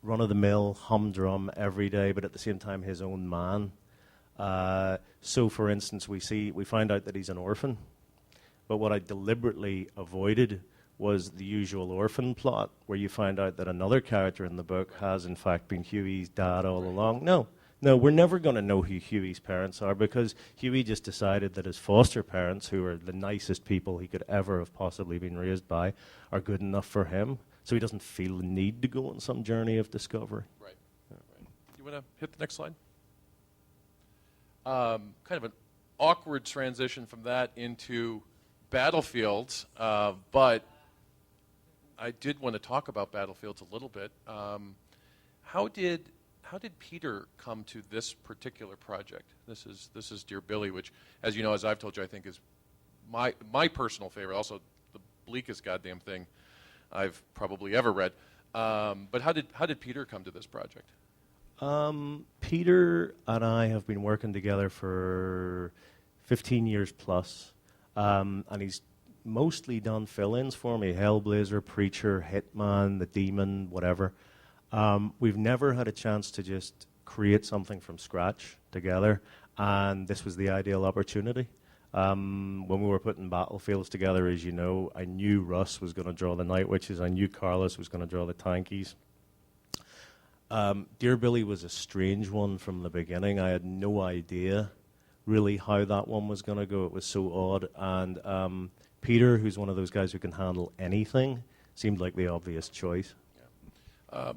run-of-the-mill, humdrum every day, but at the same time his own man. So, for instance, we find out that he's an orphan, but what I deliberately avoided was the usual orphan plot, where you find out that another character in the book has, in fact, been Huey's dad all along. No, we're never going to know who Huey's parents are, because Huey just decided that his foster parents, who are the nicest people he could ever have possibly been raised by, are good enough for him. So he doesn't feel the need to go on some journey of discovery. Right. You want to hit the next slide? Kind of an awkward transition from that into Battlefields, but I did want to talk about Battlefields a little bit. How did Peter come to this particular project? This is Dear Billy, which, as you know, as I've told you, I think is my personal favorite. Also, the bleakest goddamn thing I've probably ever read. But how did Peter come to this project? Peter and I have been working together for 15 years plus, and he's mostly done fill-ins for me: Hellblazer, Preacher, Hitman, The Demon, whatever. We've never had a chance to just create something from scratch together, and this was the ideal opportunity. When we were putting Battlefields together, as you know, I knew Russ was going to draw the Night Witches. I knew Carlos was going to draw the Tankies. Dear Billy was a strange one from the beginning. I had no idea really how that one was going to go. It was so odd. And Peter, who's one of those guys who can handle anything, seemed like the obvious choice.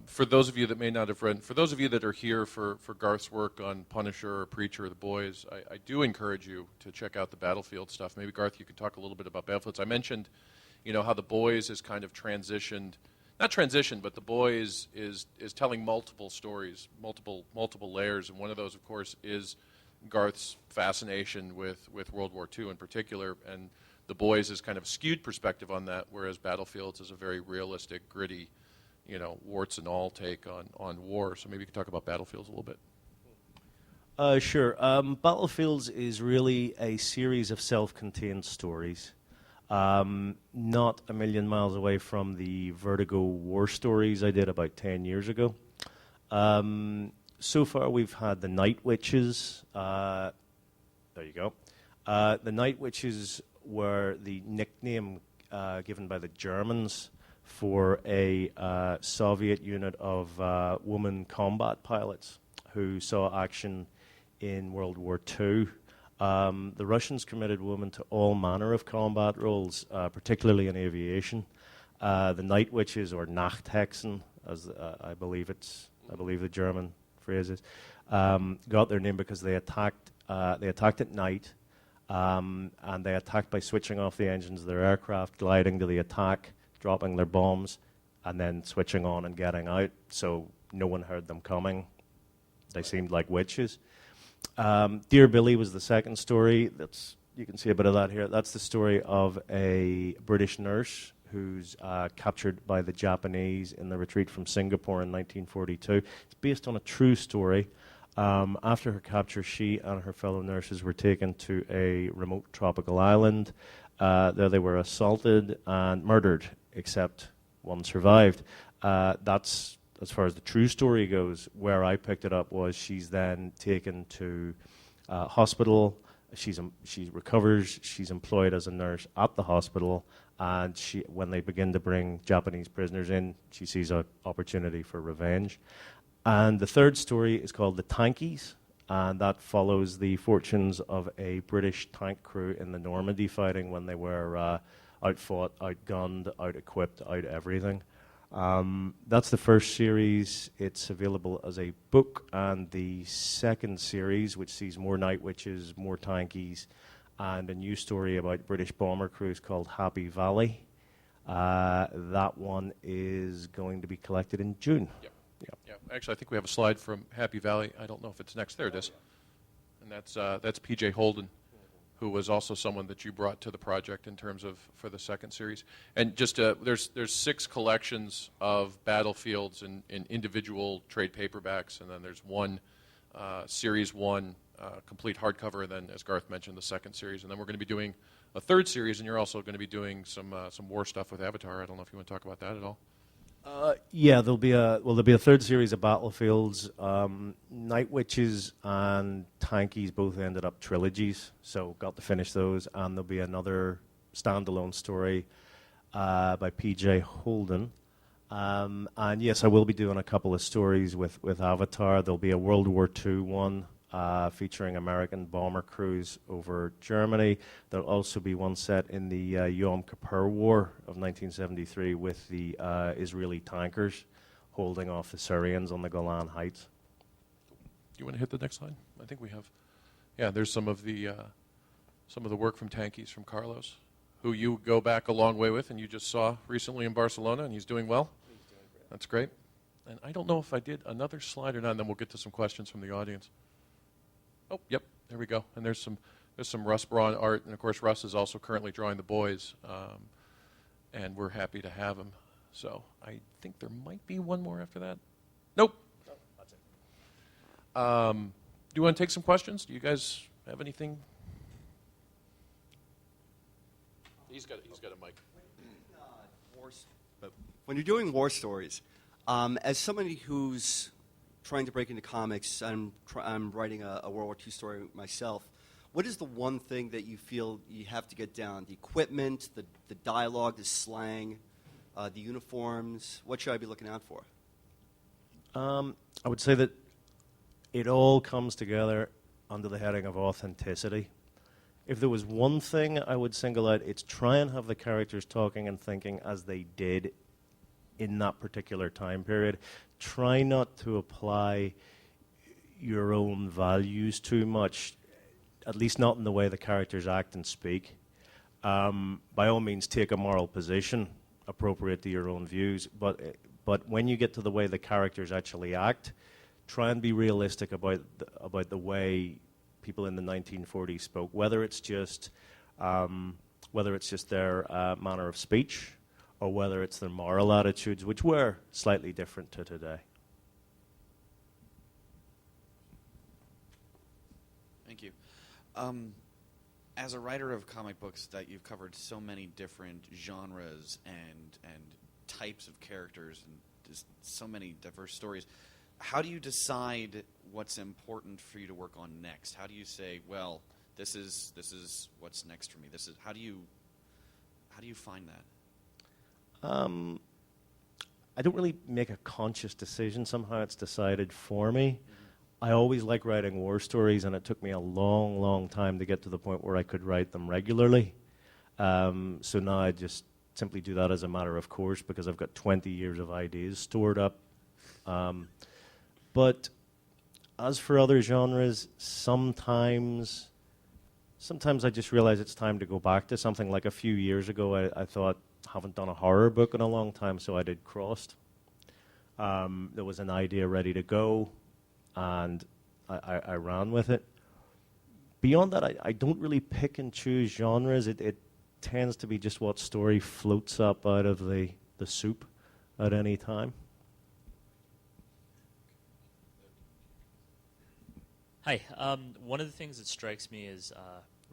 For those of you that may not have read, for those of you that are here for Garth's work on Punisher or Preacher or The Boys, I do encourage you to check out the Battlefield stuff. Maybe, Garth, you could talk a little bit about Battlefields. I mentioned, how The Boys has kind of transitioned, not transitioned, but The Boys is telling multiple stories, multiple layers, and one of those, of course, is Garth's fascination with World War II in particular, and The Boys is kind of a skewed perspective on that, whereas Battlefields is a very realistic, gritty, warts and all take on war. So maybe you could talk about Battlefields a little bit. Sure. Battlefields is really a series of self-contained stories, not a million miles away from the Vertigo war stories I did about 10 years ago. So far we've had the Night Witches. There you go. The Night Witches were the nickname given by the Germans for a Soviet unit of woman combat pilots who saw action in World War II. The Russians committed women to all manner of combat roles, particularly in aviation. The Night Witches, or Nachthexen, as I believe the German phrase is, got their name because they attacked at night, and they attacked by switching off the engines of their aircraft, gliding to the attack, dropping their bombs, and then switching on and getting out, so no one heard them coming. They seemed like witches. Dear Billy was the second story. You can see a bit of that here. That's the story of a British nurse who's captured by the Japanese in the retreat from Singapore in 1942. It's based on a true story. After her capture, she and her fellow nurses were taken to a remote tropical island. There they were assaulted and murdered, except one survived. That's as far as the true story goes. Where I picked it up was she's then taken to hospital. She recovers. She's employed as a nurse at the hospital, and when they begin to bring Japanese prisoners in, she sees an opportunity for revenge. And the third story is called The Tankies, and that follows the fortunes of a British tank crew in the Normandy fighting when they were outfought, outgunned, out-equipped, out-everything. That's the first series. It's available as a book, and the second series, which sees more Night Witches, more Tankies, and a new story about British bomber crews called Happy Valley. That one is going to be collected in June. Yep. Yeah. Actually, I think we have a slide from Happy Valley. I don't know if it's next. There it is. And that's P.J. Holden, who was also someone that you brought to the project in terms of for the second series. And just there's 6 collections of Battlefields in individual trade paperbacks, and then there's one series 1 complete hardcover, and then, as Garth mentioned, the second series. And then we're going to be doing a third series, and you're also going to be doing some war stuff with Avatar. I don't know if you want to talk about that at all. Yeah, there'll be a third series of Battlefields. Night Witches and Tankies both ended up trilogies, so got to finish those. And there'll be another standalone story by P.J. Holden. And yes, I will be doing a couple of stories with Avatar. There'll be a World War II one featuring American bomber crews over Germany. There'll also be one set in the Yom Kippur War of 1973 with the Israeli tankers holding off the Syrians on the Golan Heights. You want to hit the next slide? I think we have. Yeah, there's some of the work from Tankies from Carlos, who you go back a long way with, and you just saw recently in Barcelona, and he's doing well. He's doing great. That's great. And I don't know if I did another slide or not, and then we'll get to some questions from the audience. Oh, yep, there we go. And there's some Russ Braun art, and of course Russ is also currently drawing the boys, and we're happy to have him. So I think there might be one more after that. Nope. No, that's it. Do you want to take some questions? Do you guys have anything? He's got a mic. When you're doing war stories, as somebody who's trying to break into comics, I'm writing a World War II story myself. What is the one thing that you feel you have to get down? The equipment, the dialogue, the slang, the uniforms. What should I be looking out for? I would say that it all comes together under the heading of authenticity. If there was one thing I would single out, it's try and have the characters talking and thinking as they did in that particular time period. Try not to apply your own values too much, at least not in the way the characters act and speak. By all means, take a moral position appropriate to your own views, but when you get to the way the characters actually act, try and be realistic about the way people in the 1940s spoke, whether it's just their manner of speech or whether it's their moral attitudes, which were slightly different to today. Thank you. As a writer of comic books, that you've covered so many different genres and types of characters and just so many diverse stories, how do you decide what's important for you to work on next? How do you say, well, this is what's next for me? How do you find that? I don't really make a conscious decision. Somehow it's decided for me. Mm-hmm. I always like writing war stories, and it took me a long, long time to get to the point where I could write them regularly. So now I just simply do that as a matter of course because I've got 20 years of ideas stored up. But as for other genres, sometimes I just realize it's time to go back to something. Like a few years ago, I thought, haven't done a horror book in a long time, so I did Crossed. There was an idea ready to go, and I ran with it. Beyond that, I don't really pick and choose genres. It tends to be just what story floats up out of the soup at any time. Hi. One of the things that strikes me as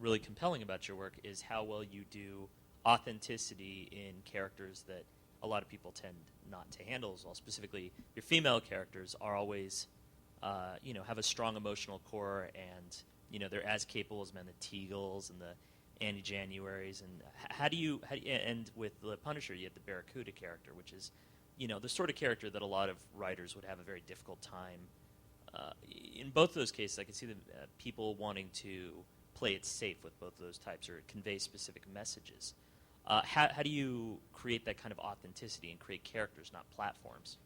really compelling about your work is how well you do authenticity in characters that a lot of people tend not to handle as well. Specifically, your female characters are always, have a strong emotional core, and they're as capable as men, the Teagles and the Annie Januaries. And how do you and with the Punisher, you have the Barracuda character, which is, the sort of character that a lot of writers would have a very difficult time. In both of those cases, I can see the people wanting to play it safe with both of those types or convey specific messages. How do you create that kind of authenticity and create characters, not platforms?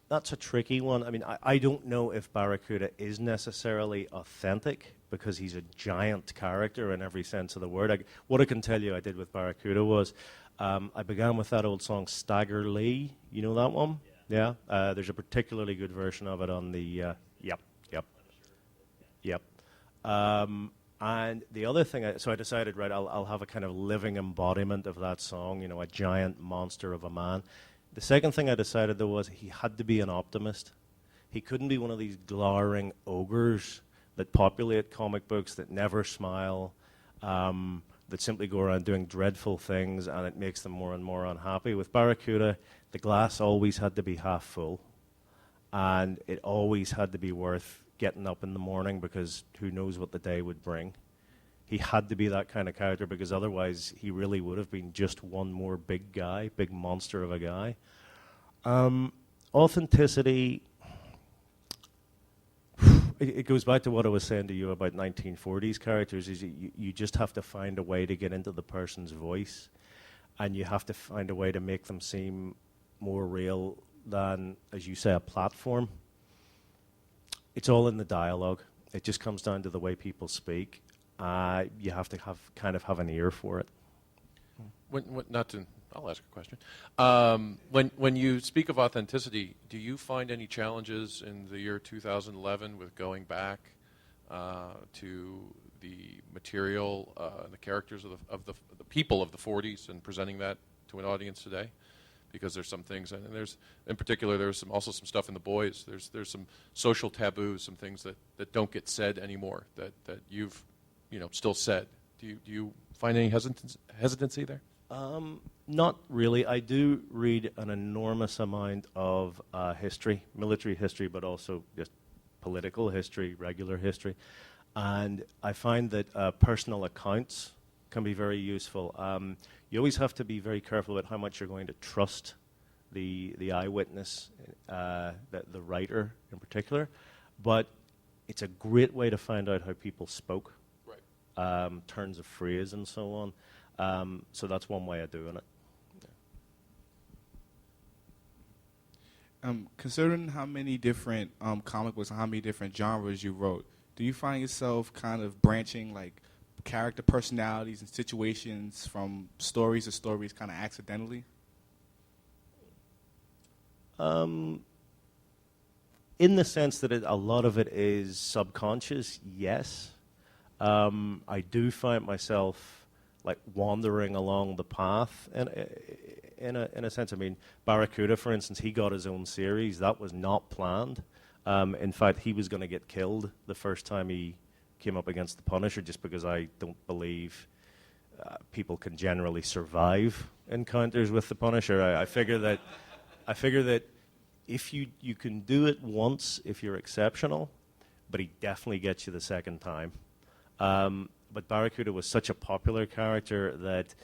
That's a tricky one. I mean, I don't know if Barracuda is necessarily authentic because he's a giant character in every sense of the word. What I can tell you I did with Barracuda was I began with that old song, Stagger Lee. You know that one? Yeah. There's a particularly good version of it on the... Yep. And the other thing, so I decided, right, I'll have a kind of living embodiment of that song, a giant monster of a man. The second thing I decided, though, was he had to be an optimist. He couldn't be one of these glowering ogres that populate comic books that never smile, that simply go around doing dreadful things, and it makes them more and more unhappy. With Barracuda, the glass always had to be half full, and it always had to be worth getting up in the morning, because who knows what the day would bring. He had to be that kind of character, because otherwise he really would have been just one more big guy, big monster of a guy. Authenticity, it goes back to what I was saying to you about 1940s characters, is you just have to find a way to get into the person's voice, and you have to find a way to make them seem more real than, as you say, a platform. It's all in the dialogue. It just comes down to the way people speak. You have to have an ear for it. I'll ask a question. When you speak of authenticity, do you find any challenges in the year 2011 with going back to the material and the characters of the people of the 40s and presenting that to an audience today? Because there's some things, and there's, in particular, there's also some stuff in The Boys. There's some social taboos, some things that don't get said anymore that you've still said. Do you find any hesitancy there? Not really. I do read an enormous amount of history, military history, but also just political history, regular history. And I find that personal accounts can be very useful. You always have to be very careful about how much you're going to trust the eyewitness, the writer in particular. But it's a great way to find out how people spoke, right. Turns of phrase and so on. So that's one way of doing it. Considering how many different comic books and how many different genres you wrote, do you find yourself kind of branching like character personalities and situations from stories to stories kind of accidentally? In the sense that a lot of it is subconscious, yes. I do find myself like wandering along the path, and in a sense, I mean, Barracuda, for instance, he got his own series. That was not planned. In fact, he was going to get killed the first time he came up against the Punisher, just because I don't believe people can generally survive encounters with the Punisher. I figure that if you can do it once if you're exceptional, but he definitely gets you the second time. But Barracuda was such a popular character that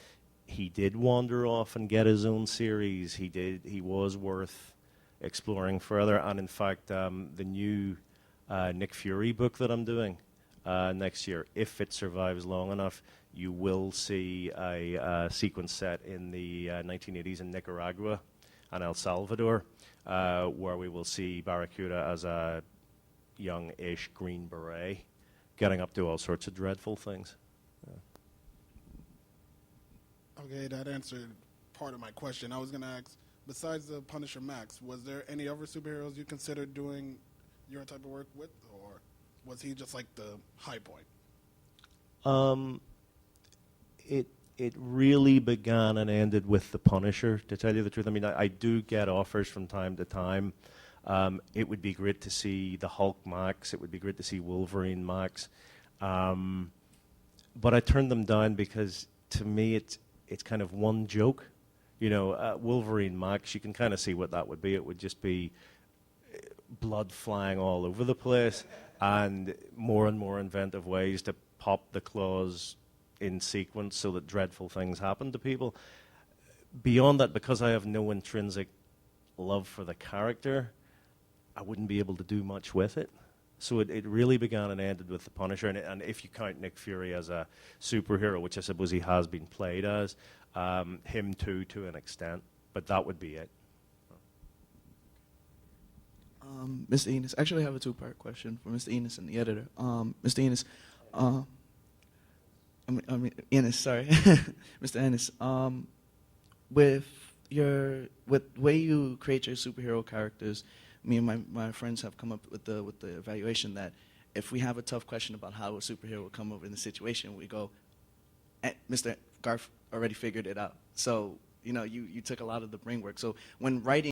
he did wander off and get his own series. He was worth exploring further. And in fact, the new Nick Fury book that I'm doing next year, if it survives long enough, you will see a sequence set in the 1980s in Nicaragua and El Salvador, where we will see Barracuda as a young-ish Green Beret getting up to all sorts of dreadful things. Okay, that answered part of my question. I was going to ask, besides the Punisher Max, was there any other superheroes you considered doing your type of work with, or was he just like the high point? It really began and ended with the Punisher, to tell you the truth. I mean, I do get offers from time to time. It would be great to see the Hulk Max. It would be great to see Wolverine Max. But I turned them down because, to me, it's kind of one joke. Wolverine Max, you can kind of see what that would be. It would just be blood flying all over the place and more inventive ways to pop the claws in sequence so that dreadful things happen to people. Beyond that, because I have no intrinsic love for the character, I wouldn't be able to do much with it. So it really began and ended with the Punisher. And if you count Nick Fury as a superhero, which I suppose he has been played as, him too, to an extent. But that would be it. Mr. Enos, actually I have a two-part question for Mr. Enos and the editor. Mr. Enos, Enos, sorry. Mr. Enos, with the way you create your superhero characters, me and my friends have come up with the evaluation that if we have a tough question about how a superhero will come over in the situation, we go, Mr. Garth already figured it out. So, you took a lot of the brain work. So when writing